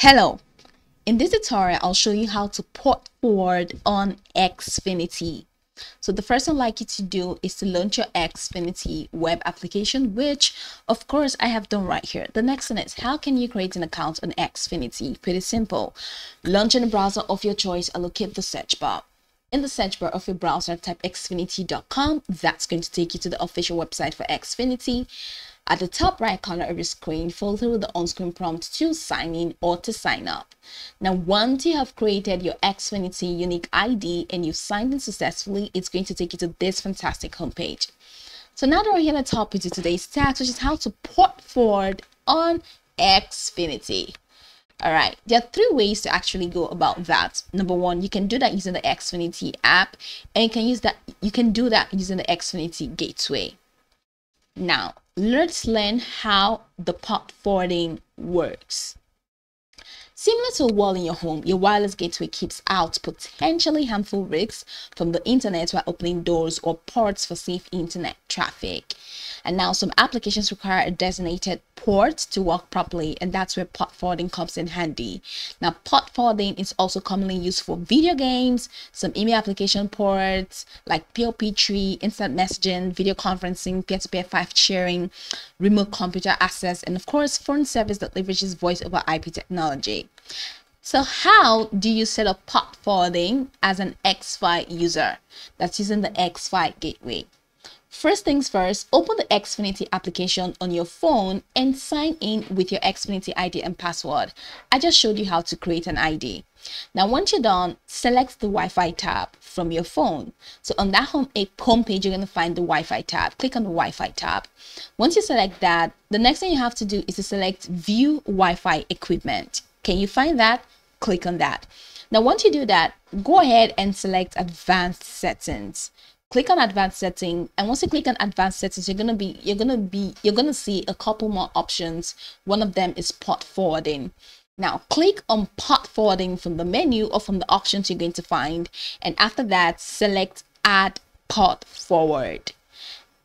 Hello, in this tutorial I'll show you how to port forward on Xfinity. So the first thing I'd like you to do is to launch your Xfinity web application, which of course I have done right here. The next thing is, how can you create an account on Xfinity? Pretty simple. Launch in a browser of your choice and locate the search bar. In the search bar of your browser, type xfinity.com. That's going to take you to the official website for Xfinity. At the top right corner of your screen, follow through the on-screen prompt to sign in or to sign up. Now, once you have created your Xfinity unique ID and you've signed in successfully, it's going to take you to this fantastic homepage. So now that we're here at the top with today's task, which is how to port forward on Xfinity. All right, there are three ways to actually go about that. Number one, you can do that using the Xfinity app, and you can do that using the Xfinity gateway. Now, let's learn how the port forwarding works. Similar to a wall in your home, your wireless gateway keeps out potentially harmful risks from the internet while opening doors or ports for safe internet traffic. And now some applications require a designated port to work properly, and that's where port forwarding comes in handy. Now, port forwarding is also commonly used for video games, some email application ports like POP3, instant messaging, video conferencing, peer-to-peer file sharing, remote computer access, and of course, phone service that leverages voice over IP technology. So how do you set up port forwarding as an Xfi user that's using the Xfi gateway? First things first, open the Xfinity application on your phone and sign in with your Xfinity ID and password. I just showed you how to create an ID. Now, once you're done, select the Wi-Fi tab from your phone. So on that home page, you're going to find the Wi-Fi tab. Click on the Wi-Fi tab. Once you select that, the next thing you have to do is to select View Wi-Fi Equipment. Can you find that? Click on that. Now, once you do that, go ahead and select Advanced Settings. Click on Advanced Setting, and once you click on Advanced Settings, you're gonna see a couple more options. One of them is port forwarding. Now, click on port forwarding from the menu or from the options you're going to find, and after that, select Add Port Forward.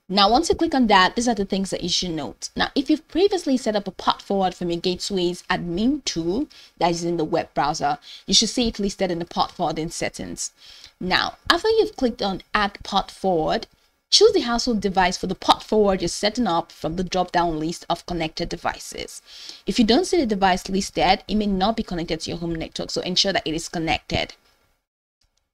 Now, once you click on that, these are the things that you should note. Now, if you've previously set up a port forward from your gateway's admin tool that is in the web browser, you should see it listed in the port forwarding settings. Now, after you've clicked on Add Port Forward, choose the household device for the port forward you're setting up from the drop-down list of connected devices. If you don't see the device listed, it may not be connected to your home network, so ensure that it is connected.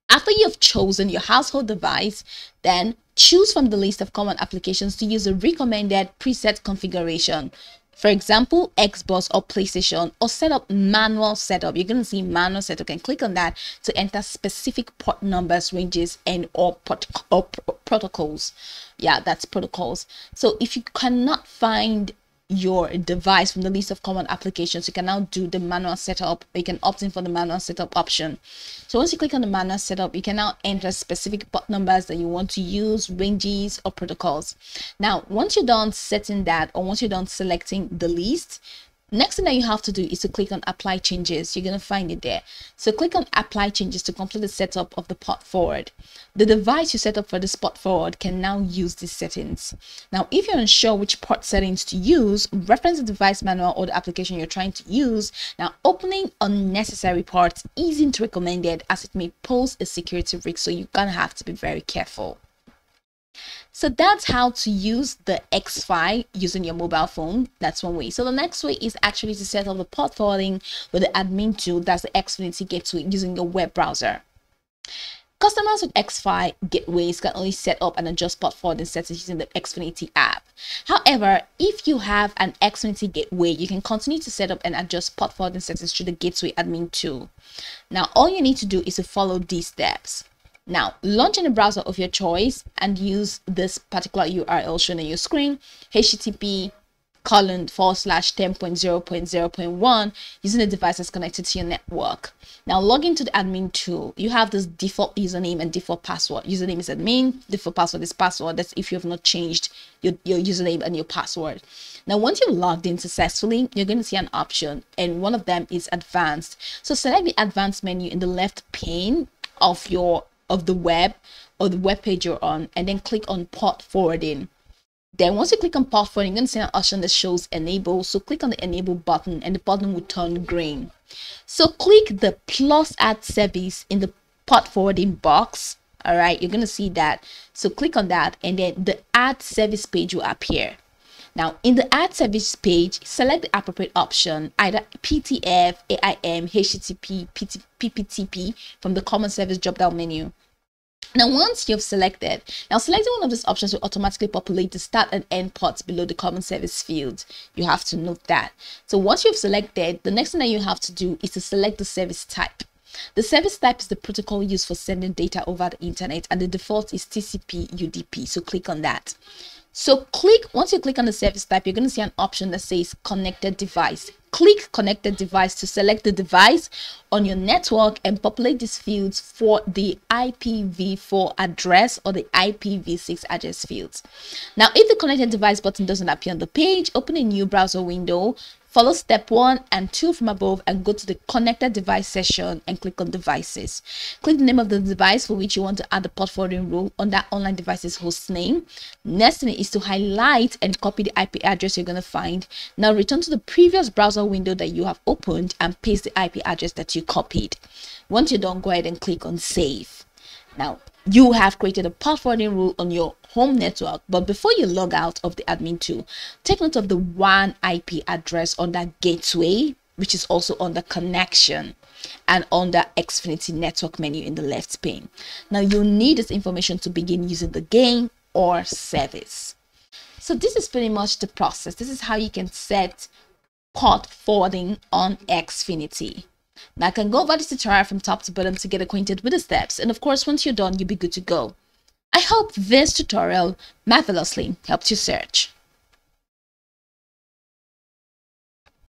After you've chosen your household device, then choose from the list of common applications to use a recommended preset configuration. For example, Xbox or PlayStation, or set up manual setup. You're going to see manual setup. You can click on that to enter specific port numbers, ranges, and or protocols. Yeah, that's protocols. So if you cannot find your device from the list of common applications, you can now do the manual setup, or you can opt in for the manual setup option. So once you click on the manual setup, you can now enter specific port numbers that you want to use, ranges, or protocols. Now, once you're done setting that, or once you're done selecting the list, next thing that you have to do is to click on Apply Changes. You're going to find it there. So click on Apply Changes to complete the setup of the port forward. The device you set up for this port forward can now use these settings. Now, if you're unsure which port settings to use, reference the device manual or the application you're trying to use. Now, opening unnecessary ports isn't recommended as it may pose a security risk, so you're going to have to be very careful. So that's how to use the Xfi using your mobile phone. That's one way. So the next way is actually to set up the port forwarding with the admin tool, that's the Xfinity gateway, using your web browser. Customers with Xfi gateways can only set up and adjust port forwarding settings using the Xfinity app. However, if you have an Xfinity gateway, you can continue to set up and adjust port forwarding settings through the gateway admin tool. Now, all you need to do is to follow these steps. Now, launch in a browser of your choice and use this particular URL shown on your screen, http://10.0.0.1, using the device that's connected to your network. Now, log into the admin tool. You have this default username and default password. Username is admin, default password is password. That's if you have not changed your username and your password. Now, once you've logged in successfully, you're going to see an option, and one of them is advanced. So select the advanced menu in the left pane of the web or the web page you're on, and then click on port forwarding. Then once you click on port forwarding, you're going to see an option that shows enable. So click on the enable button and the button will turn green. So click the plus add service in the port forwarding box. All right, you're going to see that. So click on that, and then the add service page will appear. Now, in the add service page, select the appropriate option, either PTF, AIM, HTTP, PPTP from the common service drop-down menu. Now, once you've selected, selecting one of these options will automatically populate the start and end ports below the common service field. You have to note that. So once you've selected, the next thing that you have to do is to select the service type. The service type is the protocol used for sending data over the internet, and the default is TCP UDP. So click on that. So once you click on the service type, you're going to see an option that says connected device. Click connected device to select the device on your network and populate these fields for the IPv4 address or the IPv6 address fields. Now, if the connected device button doesn't appear on the page, open a new browser window. Follow step 1 and 2 from above and go to the connected device section and click on devices. Click the name of the device for which you want to add the port forwarding rule on that online device's host name. Next thing is to highlight and copy the IP address you're going to find. Now return to the previous browser window that you have opened and paste the IP address that you copied. Once you're done, go ahead and click on save. Now, you have created a port forwarding rule on your home network, but before you log out of the admin tool, take note of the one IP address on that gateway, which is also on the connection and on the Xfinity network menu in the left pane. Now, you'll need this information to begin using the game or service. So this is pretty much the process. This is how you can set port forwarding on Xfinity. Now I can go over this tutorial from top to bottom to get acquainted with the steps, and of course once you're done, you'll be good to go. I hope this tutorial marvelously helped you search.